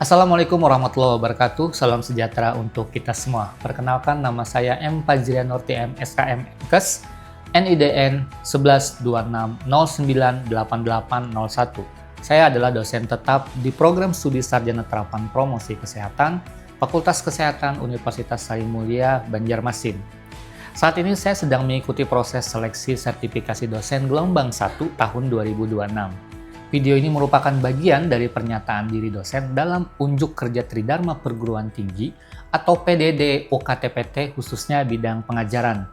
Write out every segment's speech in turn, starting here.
Assalamualaikum warahmatullahi wabarakatuh. Salam sejahtera untuk kita semua. Perkenalkan, nama saya M. Fajrian Nurti M. SKM MKes, NIDN 1126098801. Saya adalah dosen tetap di Program Studi Sarjana Terapan Promosi Kesehatan, Fakultas Kesehatan Universitas Sarimulia, Banjarmasin. Saat ini saya sedang mengikuti proses seleksi sertifikasi dosen gelombang 1 tahun 2026. Video ini merupakan bagian dari pernyataan diri dosen dalam Unjuk Kerja Tridharma Perguruan Tinggi atau PDD UKT-PT khususnya bidang pengajaran.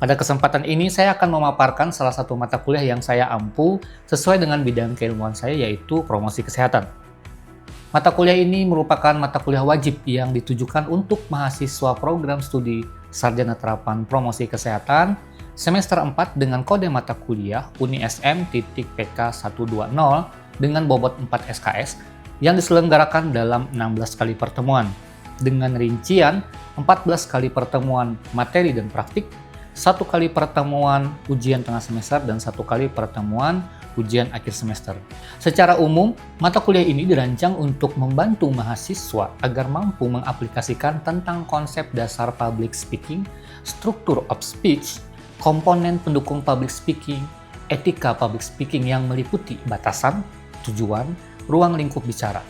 Pada kesempatan ini saya akan memaparkan salah satu mata kuliah yang saya ampu sesuai dengan bidang keilmuan saya, yaitu promosi kesehatan. Mata kuliah ini merupakan mata kuliah wajib yang ditujukan untuk mahasiswa program studi Sarjana Terapan Promosi Kesehatan semester 4 dengan kode mata kuliah UniSM.PK120 dengan bobot 4 SKS yang diselenggarakan dalam 16 kali pertemuan dengan rincian 14 kali pertemuan materi dan praktik, 1 kali pertemuan ujian tengah semester, dan 1 kali pertemuan ujian akhir semester. Secara umum, mata kuliah ini dirancang untuk membantu mahasiswa agar mampu mengaplikasikan tentang konsep dasar public speaking, struktur of speech, komponen pendukung public speaking, etika public speaking yang meliputi batasan, tujuan, ruang lingkup bicara,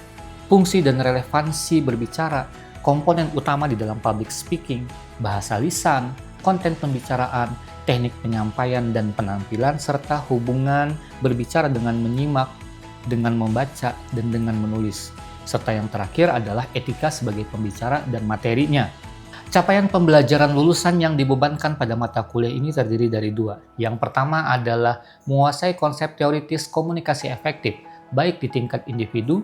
fungsi dan relevansi berbicara, komponen utama di dalam public speaking, bahasa lisan, konten pembicaraan, teknik penyampaian dan penampilan, serta hubungan berbicara dengan menyimak, dengan membaca, dan dengan menulis. Serta yang terakhir adalah etika sebagai pembicara dan materinya. Capaian pembelajaran lulusan yang dibebankan pada mata kuliah ini terdiri dari 2. Yang pertama adalah menguasai konsep teoritis komunikasi efektif, baik di tingkat individu,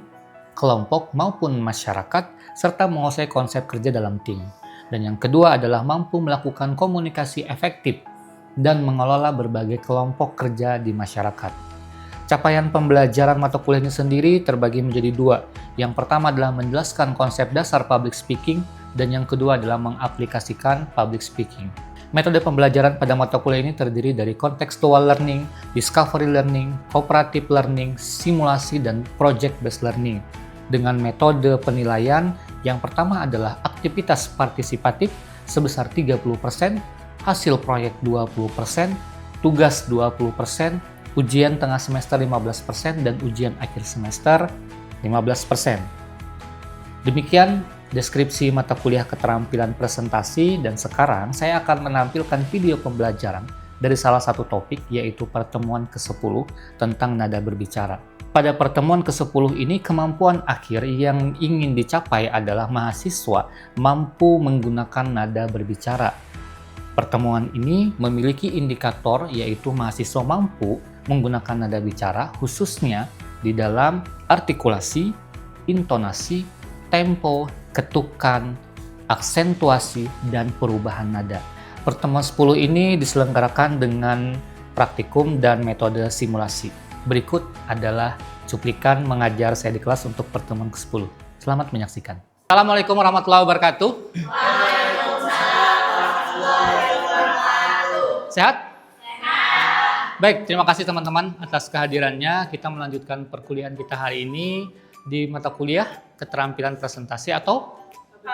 kelompok, maupun masyarakat, serta menguasai konsep kerja dalam tim. Dan yang kedua adalah mampu melakukan komunikasi efektif dan mengelola berbagai kelompok kerja di masyarakat. Capaian pembelajaran mata kuliah ini sendiri terbagi menjadi 2. Yang pertama adalah menjelaskan konsep dasar public speaking, dan yang kedua adalah mengaplikasikan public speaking. Metode pembelajaran pada mata kuliah ini terdiri dari contextual learning, discovery learning, cooperative learning, simulasi, dan project-based learning. Dengan metode penilaian, yang pertama adalah aktivitas partisipatif sebesar 30%, hasil proyek 20%, tugas 20%, ujian tengah semester 15%, dan ujian akhir semester 15%. Demikian deskripsi mata kuliah keterampilan presentasi, dan sekarang saya akan menampilkan video pembelajaran dari salah satu topik, yaitu pertemuan ke-10 tentang nada berbicara. Pada pertemuan ke-10 ini, kemampuan akhir yang ingin dicapai adalah mahasiswa mampu menggunakan nada berbicara. Pertemuan ini memiliki indikator, yaitu mahasiswa mampu menggunakan nada bicara khususnya di dalam artikulasi, intonasi, tempo, ketukan, aksentuasi, dan perubahan nada. Pertemuan 10 ini diselenggarakan dengan praktikum dan metode simulasi. Berikut adalah cuplikan mengajar saya di kelas untuk pertemuan ke-10. Selamat menyaksikan. Assalamualaikum warahmatullahi wabarakatuh. Waalaikumsalam warahmatullahi wabarakatuh. Sehat? Sehat. Baik, terima kasih teman-teman atas kehadirannya. Kita melanjutkan perkuliahan kita hari ini di mata kuliah keterampilan presentasi atau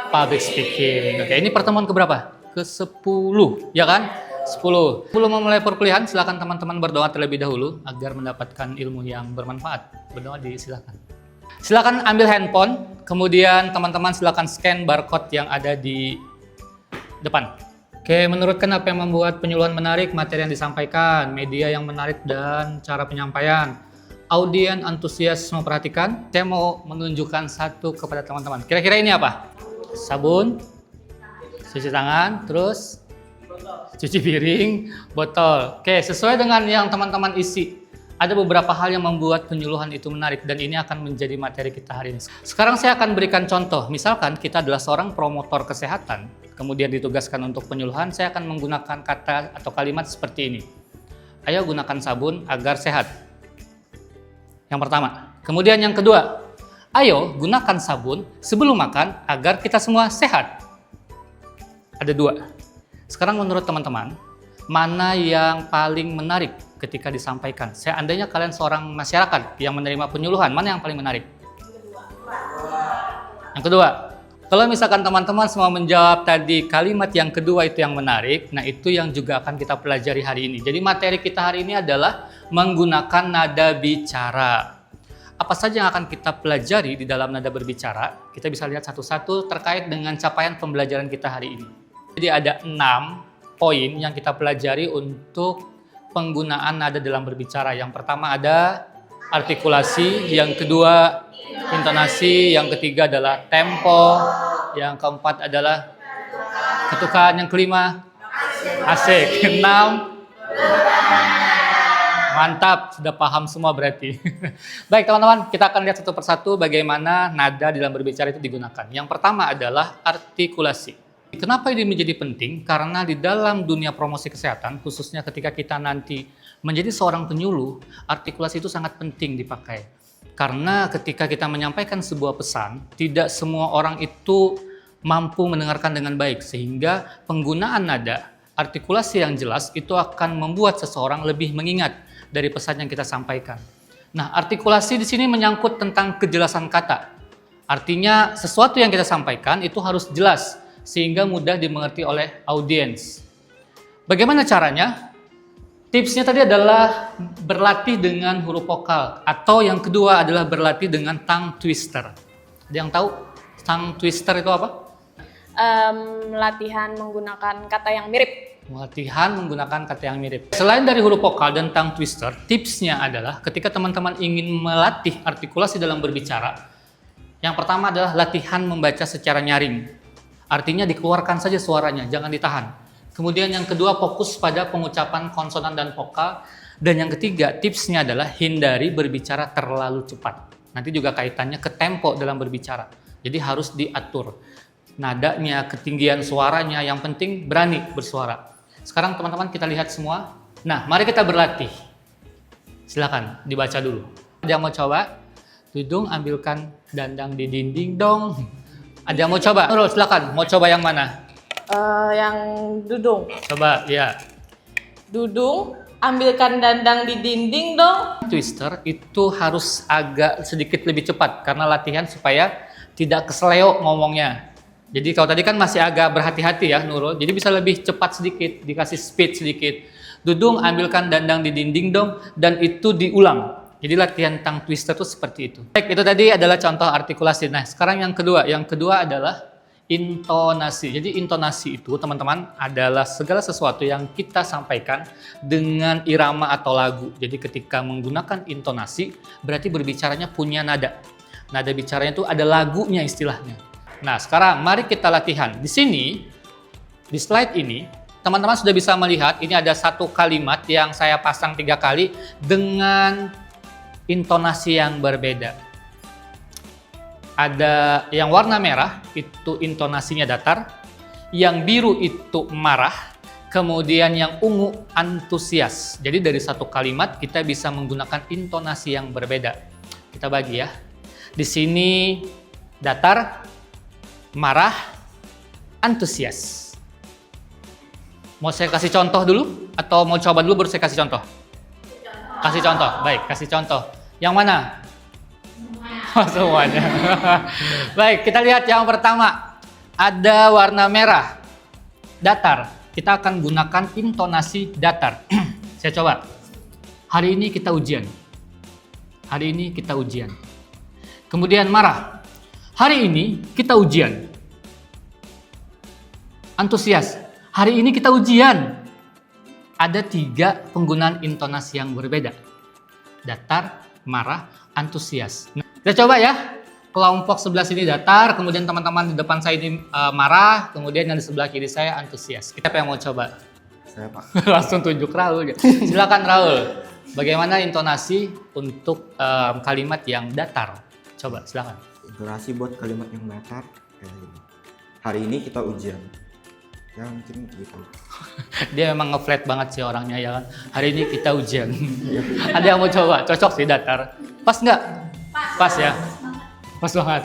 public speaking. Oke, ini pertemuan keberapa? Ke-10, ya kan? 10. Sebelum memulai perkuliahan, silakan teman-teman berdoa terlebih dahulu agar mendapatkan ilmu yang bermanfaat. Berdoa silakan. Silakan ambil handphone, kemudian teman-teman silakan scan barcode yang ada di depan. Oke, menurutkan apa yang membuat penyuluhan menarik, materi yang disampaikan, media yang menarik, dan cara penyampaian. Audien antusias memperhatikan. Saya mau menunjukkan satu kepada teman-teman. Kira-kira ini apa? Sabun, cuci tangan, terus cuci piring, botol. Oke, sesuai dengan yang teman-teman isi. Ada beberapa hal yang membuat penyuluhan itu menarik, dan ini akan menjadi materi kita hari ini. Sekarang saya akan berikan contoh. Misalkan kita adalah seorang promotor kesehatan, kemudian ditugaskan untuk penyuluhan, saya akan menggunakan kata atau kalimat seperti ini. Ayo gunakan sabun agar sehat. Yang pertama. Kemudian yang kedua, ayo gunakan sabun sebelum makan agar kita semua sehat. Ada 2. Sekarang menurut teman-teman, mana yang paling menarik ketika disampaikan? Seandainya kalian seorang masyarakat yang menerima penyuluhan, mana yang paling menarik? Yang kedua, kalau misalkan teman-teman semua menjawab tadi kalimat yang kedua itu yang menarik, nah itu yang juga akan kita pelajari hari ini. Jadi materi kita hari ini adalah menggunakan nada bicara. Apa saja yang akan kita pelajari di dalam nada berbicara, kita bisa lihat satu-satu terkait dengan capaian pembelajaran kita hari ini. Jadi ada 6 poin yang kita pelajari untuk penggunaan nada dalam berbicara. Yang pertama ada artikulasi, yang kedua intonasi, yang ketiga adalah tempo, yang keempat adalah ketukan, yang kelima asik, 6 mantap, sudah paham semua berarti. Baik teman-teman, kita akan lihat satu persatu bagaimana nada dalam berbicara itu digunakan. Yang pertama adalah artikulasi. Kenapa ini menjadi penting? Karena di dalam dunia promosi kesehatan, khususnya ketika kita nanti menjadi seorang penyuluh, artikulasi itu sangat penting dipakai. Karena ketika kita menyampaikan sebuah pesan, tidak semua orang itu mampu mendengarkan dengan baik. Sehingga penggunaan nada, artikulasi yang jelas itu akan membuat seseorang lebih mengingat dari pesan yang kita sampaikan. Nah, artikulasi di sini menyangkut tentang kejelasan kata. Artinya sesuatu yang kita sampaikan itu harus jelas, sehingga mudah dimengerti oleh audiens. Bagaimana caranya? Tipsnya tadi adalah berlatih dengan huruf vokal, atau yang kedua adalah berlatih dengan tongue twister. Ada yang tahu tongue twister itu apa? Latihan menggunakan kata yang mirip. Latihan menggunakan kata yang mirip. Selain dari huruf vokal dan tongue twister, tipsnya adalah ketika teman-teman ingin melatih artikulasi dalam berbicara, yang pertama adalah latihan membaca secara nyaring. Artinya dikeluarkan saja suaranya, jangan ditahan. Kemudian yang kedua fokus pada pengucapan konsonan dan vokal. Dan yang ketiga tipsnya adalah hindari berbicara terlalu cepat. Nanti juga kaitannya ke tempo dalam berbicara. Jadi harus diatur nadanya, ketinggian suaranya, yang penting berani bersuara. Sekarang teman-teman kita lihat semua. Nah, mari kita berlatih. Silakan dibaca dulu. Ada yang mau coba? Tudung ambilkan dandang di dinding dong. Ada yang mau coba? Nurul, silakan. Mau coba yang mana? Yang dudung. Coba, ya. Dudung, ambilkan dandang di dinding dong. Twister itu harus agak sedikit lebih cepat karena latihan supaya tidak keseleo ngomongnya. Jadi kalau tadi kan masih agak berhati-hati ya Nurul, jadi bisa lebih cepat sedikit, dikasih speed sedikit. Dudung, ambilkan dandang di dinding dong, dan itu diulang. Jadi latihan tongue twister itu seperti itu. Baik, itu tadi adalah contoh artikulasi. Nah, sekarang yang kedua adalah intonasi. Jadi intonasi itu teman-teman adalah segala sesuatu yang kita sampaikan dengan irama atau lagu. Jadi ketika menggunakan intonasi, berarti berbicaranya punya nada. Nada bicaranya itu ada lagunya istilahnya. Nah, sekarang mari kita latihan. Di sini, di slide ini, teman-teman sudah bisa melihat ini ada satu kalimat yang saya pasang 3 kali dengan intonasi yang berbeda. Ada yang warna merah, itu intonasinya datar. Yang biru itu marah. Kemudian yang ungu antusias. Jadi dari satu kalimat kita bisa menggunakan intonasi yang berbeda. Kita bagi ya. Di sini datar, marah, antusias. Mau saya kasih contoh dulu? Atau mau coba dulu baru saya kasih contoh? Kasih contoh, baik, kasih contoh. Yang mana? Semuanya. Baik, kita lihat yang pertama. Ada warna merah, datar. Kita akan gunakan intonasi datar. Saya coba. Hari ini kita ujian. Hari ini kita ujian. Kemudian marah. Hari ini kita ujian. Antusias. Hari ini kita ujian. Ada 3 penggunaan intonasi yang berbeda. Datar, marah, antusias. Nah, kita coba ya. Kelompok sebelah sini datar, kemudian teman-teman di depan saya ini marah, kemudian yang di sebelah kiri saya antusias. Kita yang mau coba? Saya, Pak. Langsung tunjuk Raul. Silakan Raul. Bagaimana intonasi untuk kalimat yang datar? Coba, silakan. Intonasi buat kalimat yang datar kayak gini. Hari ini kita ujian. Ya mungkin gitu. Dia memang nge-flat banget sih orangnya ya kan. Hari ini kita ujian. Ada yang mau coba? Cocok sih datar. Pas nggak? Pas ya? Pas banget.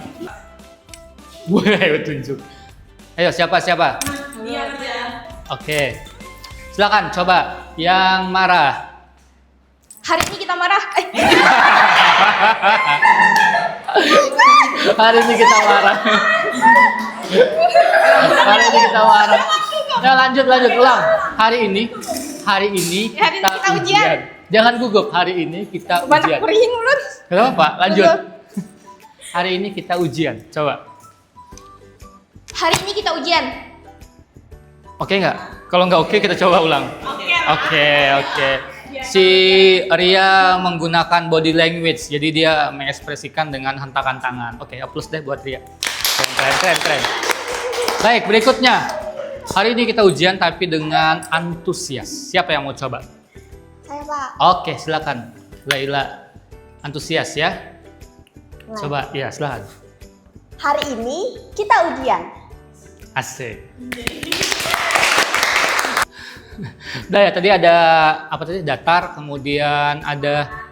Wih, tunjuk. Ayo siapa? Iya. Oke. Silakan coba yang marah. Hari ini kita marah. Hari ini kita marah. Hari ini kita marah. Nah, lanjut ulang. Hari ini kita ujian. Jangan gugup. Hari ini kita Banyak ujian. perih mulut. Gak apa-apa, lanjut. Hari ini kita ujian. Coba. Hari ini kita ujian. Oke nggak? Kalau nggak oke kita coba ulang. Oke. Si Ria menggunakan body language, jadi dia mengekspresikan dengan hentakan tangan. Oke, plus deh buat Ria. Keren. Baik, berikutnya. Hari ini kita ujian tapi dengan antusias. Siapa yang mau coba? Saya Pak. Oke, silakan. Laila, antusias ya. Coba, ya silakan. Hari ini kita ujian. Asik. Udah ya, tadi ada apa tadi? Datar, kemudian ada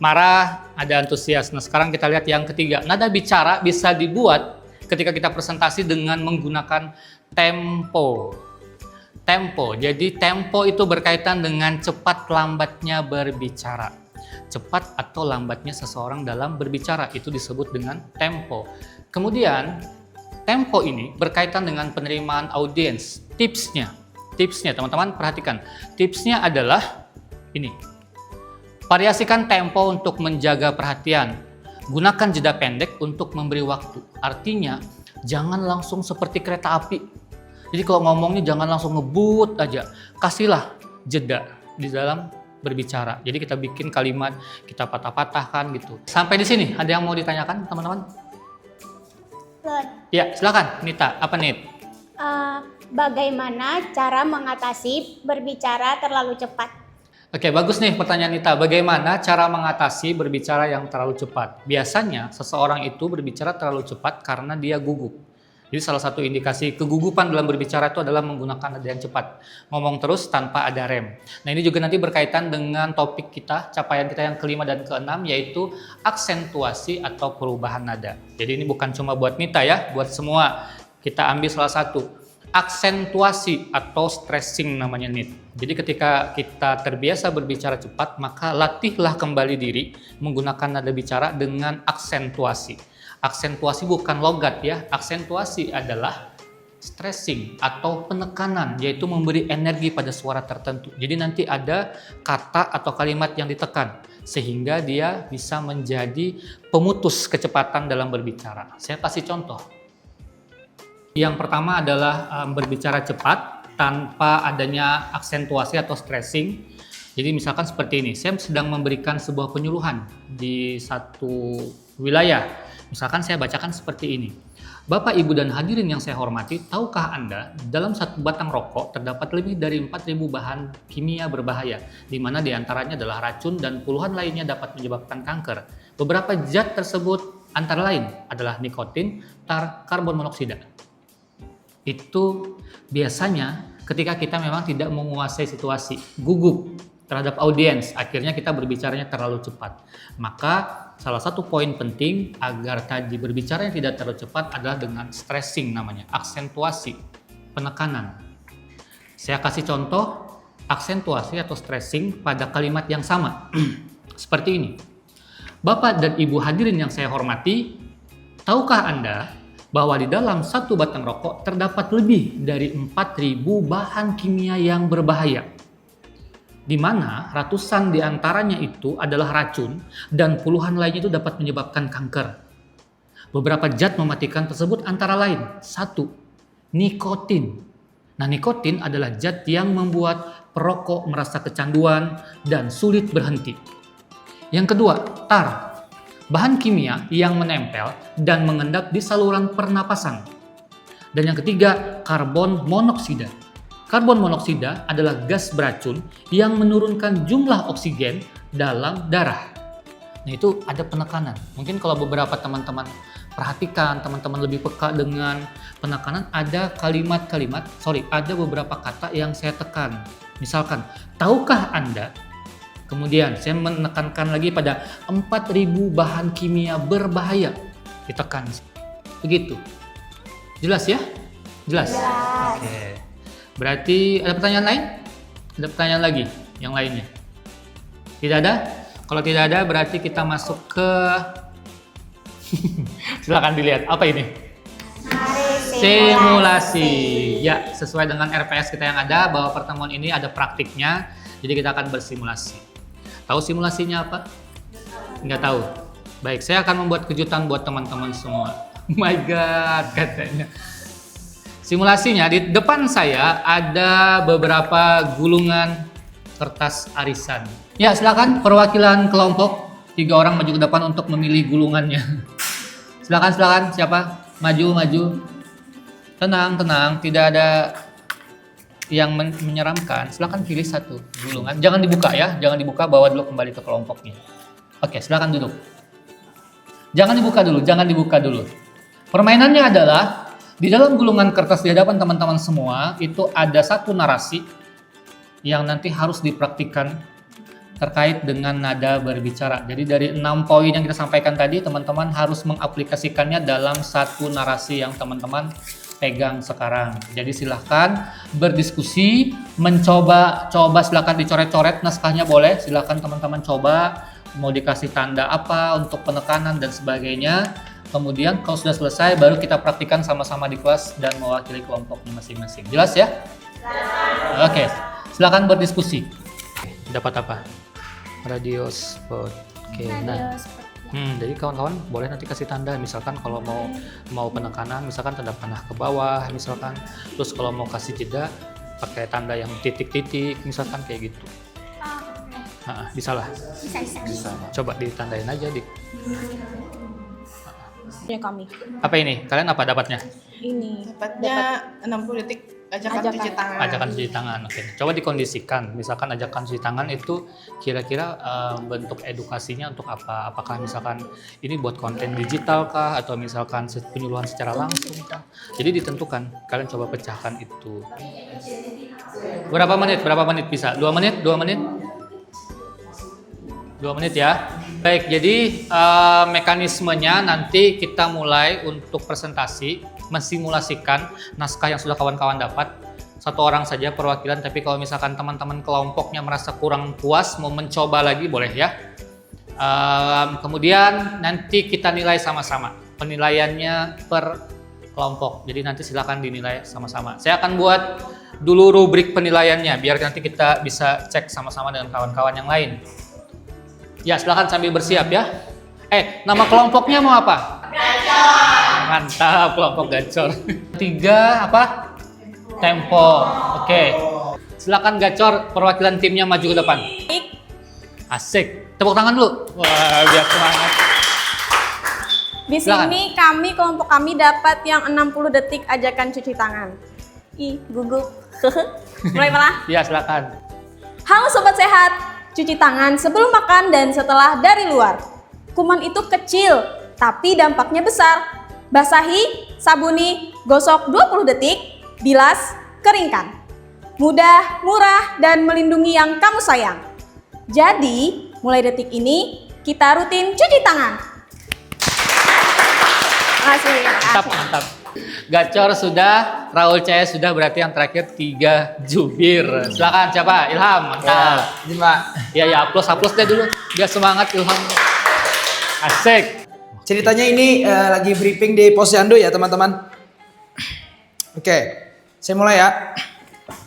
marah, ada antusias. Nah, sekarang kita lihat yang ketiga. Nada bicara bisa dibuat ketika kita presentasi dengan menggunakan tempo. Jadi tempo itu berkaitan dengan cepat lambatnya berbicara. Cepat atau lambatnya seseorang dalam berbicara itu disebut dengan tempo. Kemudian tempo ini berkaitan dengan penerimaan audiens. Tipsnya teman-teman perhatikan. Tipsnya adalah ini. Variasikan tempo untuk menjaga perhatian. Gunakan jeda pendek untuk memberi waktu. Artinya jangan langsung seperti kereta api. Jadi kalau ngomongnya jangan langsung ngebut aja. Kasihlah jeda di dalam berbicara. Jadi kita bikin kalimat, kita patah-patahkan gitu. Sampai di sini ada yang mau ditanyakan teman-teman? Ya, silakan Nita. Apa Nit? Bagaimana cara mengatasi berbicara terlalu cepat? Oke, bagus nih pertanyaan Nita. Bagaimana cara mengatasi berbicara yang terlalu cepat? Biasanya seseorang itu berbicara terlalu cepat karena dia gugup. Jadi salah satu indikasi kegugupan dalam berbicara itu adalah menggunakan nada yang cepat. Ngomong terus tanpa ada rem. Nah, ini juga nanti berkaitan dengan topik kita, capaian kita yang kelima dan keenam, yaitu aksentuasi atau perubahan nada. Jadi ini bukan cuma buat Nita ya, buat semua. Kita ambil salah satu. Aksentuasi atau stressing namanya Nit. Jadi ketika kita terbiasa berbicara cepat, maka latihlah kembali diri menggunakan nada bicara dengan aksentuasi. Aksentuasi bukan logat ya, aksentuasi adalah stressing atau penekanan, yaitu memberi energi pada suara tertentu. Jadi nanti ada kata atau kalimat yang ditekan sehingga dia bisa menjadi pemutus kecepatan dalam berbicara. Saya kasih contoh. Yang pertama adalah berbicara cepat tanpa adanya aksentuasi atau stressing. Jadi misalkan seperti ini, saya sedang memberikan sebuah penyuluhan di satu wilayah. Misalkan saya bacakan seperti ini. Bapak, Ibu, dan hadirin yang saya hormati, tahukah Anda dalam satu batang rokok terdapat lebih dari 4.000 bahan kimia berbahaya, di mana diantaranya adalah racun dan puluhan lainnya dapat menyebabkan kanker. Beberapa zat tersebut antara lain adalah nikotin, tar, karbon monoksida. Itu biasanya ketika kita memang tidak menguasai situasi, gugup terhadap audiens, akhirnya kita berbicaranya terlalu cepat. Maka salah satu poin penting agar tadi berbicara yang tidak terlalu cepat adalah dengan stressing namanya, aksentuasi, penekanan. Saya kasih contoh aksentuasi atau stressing pada kalimat yang sama. Seperti ini. Bapak dan Ibu hadirin yang saya hormati, tahukah Anda bahwa di dalam satu batang rokok terdapat lebih dari 4.000 bahan kimia yang berbahaya, di mana ratusan di antaranya itu adalah racun dan puluhan lainnya itu dapat menyebabkan kanker. Beberapa zat mematikan tersebut antara lain, 1. Nikotin. Nah, nikotin adalah zat yang membuat perokok merasa kecanduan dan sulit berhenti. Yang kedua, tar. Bahan kimia yang menempel dan mengendap di saluran pernapasan. Dan yang ketiga, karbon monoksida. Karbon monoksida adalah gas beracun yang menurunkan jumlah oksigen dalam darah. Nah, itu ada penekanan. Mungkin kalau beberapa teman-teman perhatikan, teman-teman lebih peka dengan penekanan, ada ada beberapa kata yang saya tekan. Misalkan, tahukah Anda? Kemudian saya menekankan lagi pada 4.000 bahan kimia berbahaya. Ditekan. Begitu. Jelas ya? Jelas? Oke. Berarti ada pertanyaan lain? Ada pertanyaan lagi yang lainnya? Tidak ada? Kalau tidak ada berarti kita masuk ke Silakan dilihat. Apa ini? Mari Simulasi. Ya, sesuai dengan RPS kita yang ada, bahwa pertemuan ini ada praktiknya. Jadi kita akan bersimulasi. Tahu simulasinya apa? Nggak tahu. Baik, saya akan membuat kejutan buat teman-teman semua. Oh my God, katanya. Simulasinya, di depan saya ada beberapa gulungan kertas arisan. Ya, silakan perwakilan kelompok 3 orang maju ke depan untuk memilih gulungannya. Silakan, siapa? Maju. Tenang, tidak ada yang menyeramkan. Silakan pilih satu gulungan. Jangan dibuka ya, jangan dibuka, bawa dulu kembali ke kelompoknya. Oke, silakan duduk. Jangan dibuka dulu. Permainannya adalah di dalam gulungan kertas di hadapan teman-teman semua itu ada satu narasi yang nanti harus dipraktikkan terkait dengan nada berbicara. Jadi dari 6 poin yang kita sampaikan tadi, teman-teman harus mengaplikasikannya dalam satu narasi yang teman-teman pegang sekarang. Jadi silahkan berdiskusi, mencoba silahkan dicoret-coret naskahnya boleh, silahkan teman-teman coba mau dikasih tanda apa untuk penekanan dan sebagainya. Kemudian kalau sudah selesai baru kita praktikkan sama-sama di kelas dan mewakili kelompoknya masing-masing. Jelas ya? Oke, silakan berdiskusi. Dapat apa? Radio spot. Oke, nah. Jadi kawan-kawan boleh nanti kasih tanda, misalkan kalau mau penekanan, misalkan tanda panah ke bawah, misalkan. Terus kalau mau kasih jeda, pakai tanda yang titik-titik, misalkan kayak gitu. Bisa lah. Bisa. Coba ditandain aja di. Ya kami. Apa ini? Kalian apa dapatnya? Ini. Dapatnya 60 detik ajakan cuci tangan. Ajakan cuci tangan. Oke. Coba dikondisikan. Misalkan ajakan cuci tangan itu kira-kira bentuk edukasinya untuk apa? Apakah misalkan ini buat konten digital kah atau misalkan penyuluhan secara langsung kah? Jadi ditentukan. Kalian coba pecahkan itu. Berapa menit bisa? 2 menit? 2 menit? 2 menit ya. Baik, jadi mekanismenya nanti kita mulai untuk presentasi, mensimulasikan naskah yang sudah kawan-kawan dapat. 1 orang saja perwakilan, tapi kalau misalkan teman-teman kelompoknya merasa kurang puas, mau mencoba lagi boleh ya. Kemudian nanti kita nilai sama-sama, penilaiannya per kelompok. Jadi nanti silakan dinilai sama-sama. Saya akan buat dulu rubrik penilaiannya, biar nanti kita bisa cek sama-sama dengan kawan-kawan yang lain. Ya, silakan sambil bersiap ya. Nama kelompoknya mau apa? Gacor. Mantap, kelompok gacor. 3 apa? Tempo. Oke. Silakan gacor, perwakilan timnya maju ke depan. Asik. Tepuk tangan dulu. Wah, biar semangat. Di Silakan. sini kelompok kami dapat yang 60 detik ajakan cuci tangan. Ih, gugup. Mulai malah. Ya, silakan. Halo sobat sehat. Cuci tangan sebelum makan dan setelah dari luar. Kuman itu kecil, tapi dampaknya besar. Basahi, sabuni, gosok 20 detik, bilas, keringkan. Mudah, murah, dan melindungi yang kamu sayang. Jadi, mulai detik ini, kita rutin cuci tangan. Makasih. Mantap. Gacor sudah, Raul CS sudah, berarti yang terakhir 3 jubir. Silakan siapa? Ilham. Mantap. Ya, aplaus deh dulu. Biar semangat Ilham. Asik. Ceritanya ini lagi briefing di Posyandu ya teman-teman. Oke, saya mulai ya.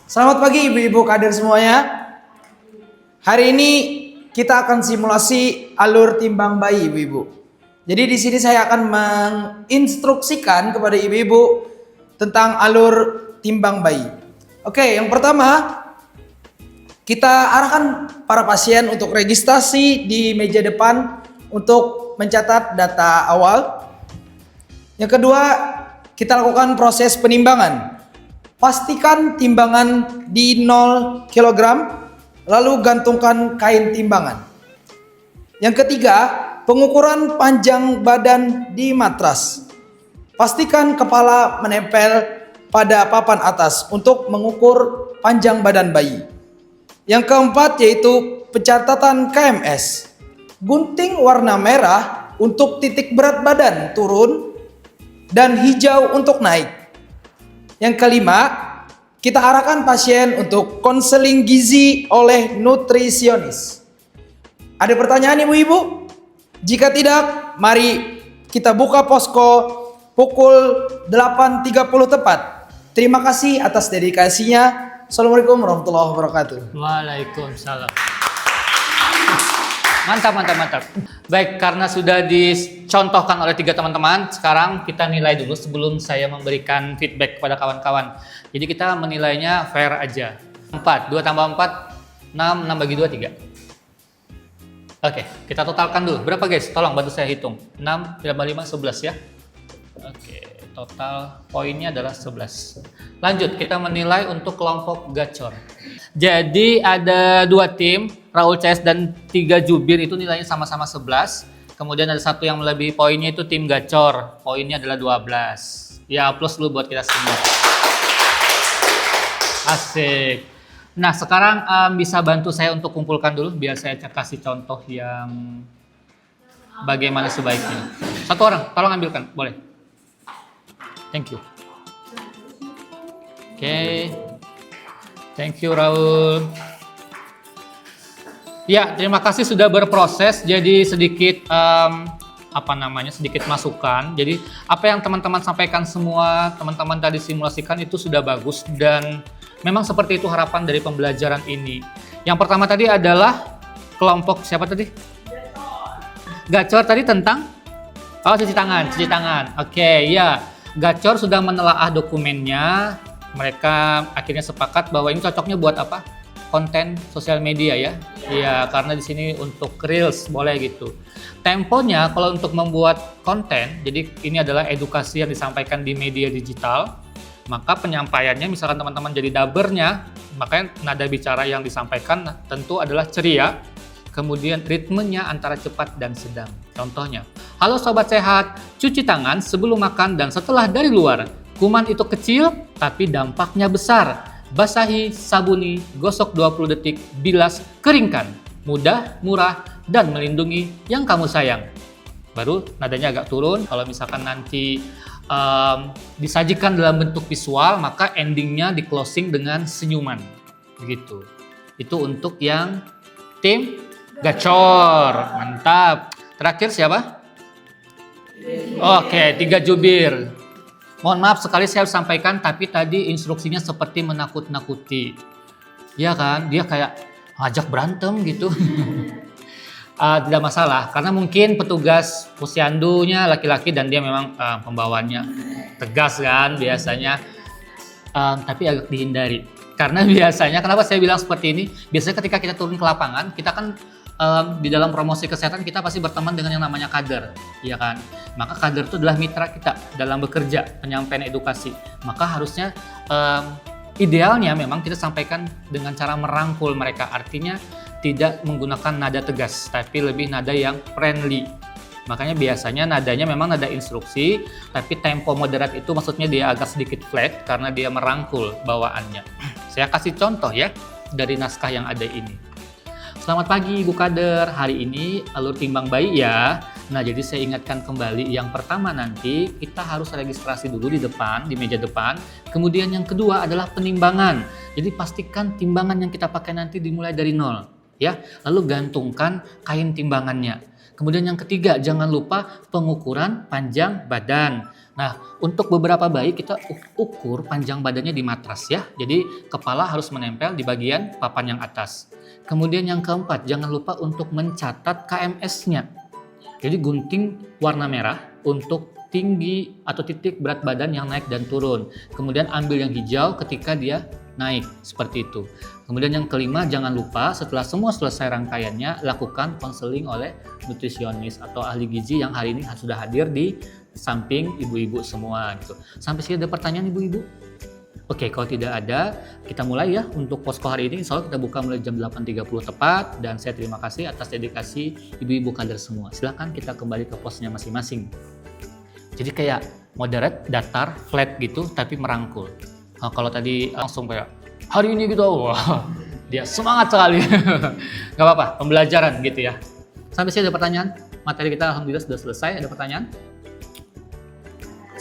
Selamat pagi ibu-ibu kader semuanya. Hari ini kita akan simulasi alur timbang bayi ibu-ibu. Jadi di sini saya akan menginstruksikan kepada ibu-ibu tentang alur timbang bayi. Oke, yang pertama kita arahkan para pasien untuk registrasi di meja depan untuk mencatat data awal. Yang kedua, kita lakukan proses penimbangan. Pastikan timbangan di 0 kg, lalu gantungkan kain timbangan. Yang ketiga, pengukuran panjang badan di matras. Pastikan kepala menempel pada papan atas untuk mengukur panjang badan bayi. Yang keempat yaitu pencatatan KMS. Gunting warna merah untuk titik berat badan turun dan hijau untuk naik. Yang kelima, kita arahkan pasien untuk konseling gizi oleh nutrisionis. Ada pertanyaan ibu-ibu? Jika tidak, mari kita buka posko pukul 8.30 tepat. Terima kasih atas dedikasinya. Assalamualaikum warahmatullahi wabarakatuh. Waalaikumsalam. Mantap, mantap, mantap. Baik, karena sudah dicontohkan oleh 3 teman-teman, sekarang kita nilai dulu sebelum saya memberikan feedback kepada kawan-kawan. Jadi kita menilainya fair aja. 4, 2 tambah 4, 6, 6 bagi 2, 3. Oke, kita totalkan dulu. Berapa guys? Tolong bantu saya hitung. 6 tambah 5, 11 ya. Oke, total poinnya adalah 11. Lanjut, kita menilai untuk kelompok gacor. Jadi ada 2 tim, Raul CS dan 3 jubir itu nilainya sama-sama 11. Kemudian ada 1 yang melebihi poinnya itu tim gacor. Poinnya adalah 12. Ya, plus dulu buat kita semua. Asik. Nah, sekarang bisa bantu saya untuk kumpulkan dulu biar saya kasih contoh yang bagaimana sebaiknya. 1 orang, tolong ambilkan, boleh. Thank you. Oke. Thank you Raul. Ya, terima kasih sudah berproses. Jadi sedikit sedikit masukan. Jadi apa yang teman-teman sampaikan semua, teman-teman tadi simulasikan itu sudah bagus dan memang seperti itu harapan dari pembelajaran ini. Yang pertama tadi adalah kelompok siapa tadi? Gacor tadi tentang cuci tangan. Oke, ya. Gacor sudah menelaah dokumennya. Mereka akhirnya sepakat bahwa ini cocoknya buat apa? Konten sosial media ya. Iya, karena di sini untuk reels boleh gitu. Temponya kalau untuk membuat konten, jadi ini adalah edukasi yang disampaikan di media digital. Maka penyampaiannya misalkan teman-teman jadi dabernya, makanya nada bicara yang disampaikan tentu adalah ceria. Kemudian ritmenya antara cepat dan sedang. Contohnya, halo sobat sehat, cuci tangan sebelum makan dan setelah dari luar. Kuman itu kecil tapi dampaknya besar. Basahi, sabuni, gosok 20 detik, bilas, keringkan. Mudah, murah, dan melindungi yang kamu sayang. Baru nadanya agak turun. Kalau misalkan nanti disajikan dalam bentuk visual, maka endingnya di closing dengan senyuman. Begitu. Itu untuk yang tim gacor. Mantap. Terakhir siapa? Oke, 3 jubir. Mohon maaf sekali saya harus sampaikan, tapi tadi instruksinya seperti menakut-nakuti. Ya kan, dia kayak ngajak berantem gitu. Tidak masalah, karena mungkin petugas posyandunya laki-laki dan dia memang pembawanya tegas kan biasanya. Tapi agak dihindari. Karena biasanya, kenapa saya bilang seperti ini? Biasanya ketika kita turun ke lapangan, kita kan di dalam promosi kesehatan kita pasti berteman dengan yang namanya kader, ya kan? Maka kader itu adalah mitra kita dalam bekerja, penyampaian edukasi. Maka harusnya idealnya memang kita sampaikan dengan cara merangkul mereka, artinya tidak menggunakan nada tegas, tapi lebih nada yang friendly. Makanya biasanya nadanya memang nada instruksi, tapi tempo moderat itu maksudnya dia agak sedikit flat karena dia merangkul bawaannya. Saya kasih contoh ya dari naskah yang ada ini. Selamat pagi Ibu Kader, hari ini alur timbang bayi ya. Nah, jadi saya ingatkan kembali, yang pertama nanti kita harus registrasi dulu di depan, di meja depan. Kemudian yang kedua adalah penimbangan. Jadi pastikan timbangan yang kita pakai nanti dimulai dari 0 ya. Lalu gantungkan kain timbangannya. Kemudian yang ketiga, jangan lupa pengukuran panjang badan. Nah, untuk beberapa bayi kita ukur panjang badannya di matras ya. Jadi kepala harus menempel di bagian papan yang atas. Kemudian yang keempat, jangan lupa untuk mencatat KMS-nya. Jadi gunting warna merah untuk tinggi atau titik berat badan yang naik dan turun. Kemudian ambil yang hijau ketika dia naik, seperti itu. Kemudian yang kelima, jangan lupa setelah semua selesai rangkaiannya, lakukan konseling oleh nutrisionis atau ahli gizi yang hari ini sudah hadir di samping ibu-ibu semua gitu. Sampai sini ada pertanyaan ibu-ibu? Oke, kalau tidak ada, kita mulai ya untuk posko hari ini. Insya Allah kita buka mulai jam 8.30 tepat. Dan saya terima kasih atas dedikasi ibu-ibu kader semua. Silakan kita kembali ke posnya masing-masing. Jadi kayak moderate, datar, flat gitu, tapi merangkul. Nah, kalau tadi langsung kayak hari ini gitu, wah dia semangat sekali. Gak apa-apa, pembelajaran gitu ya. Sampai sini ada pertanyaan? Materi kita alhamdulillah sudah selesai. Ada pertanyaan?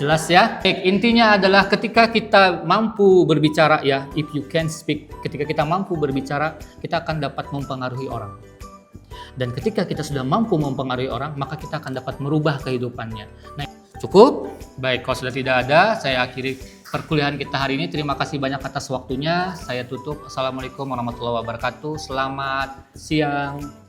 Jelas ya? Baik, intinya adalah ketika kita mampu berbicara ya, if you can speak, ketika kita mampu berbicara, kita akan dapat mempengaruhi orang. Dan ketika kita sudah mampu mempengaruhi orang, maka kita akan dapat merubah kehidupannya. Nah, cukup? Baik, kalau sudah tidak ada, saya akhiri perkuliahan kita hari ini. Terima kasih banyak atas waktunya. Saya tutup. Assalamualaikum warahmatullahi wabarakatuh. Selamat siang.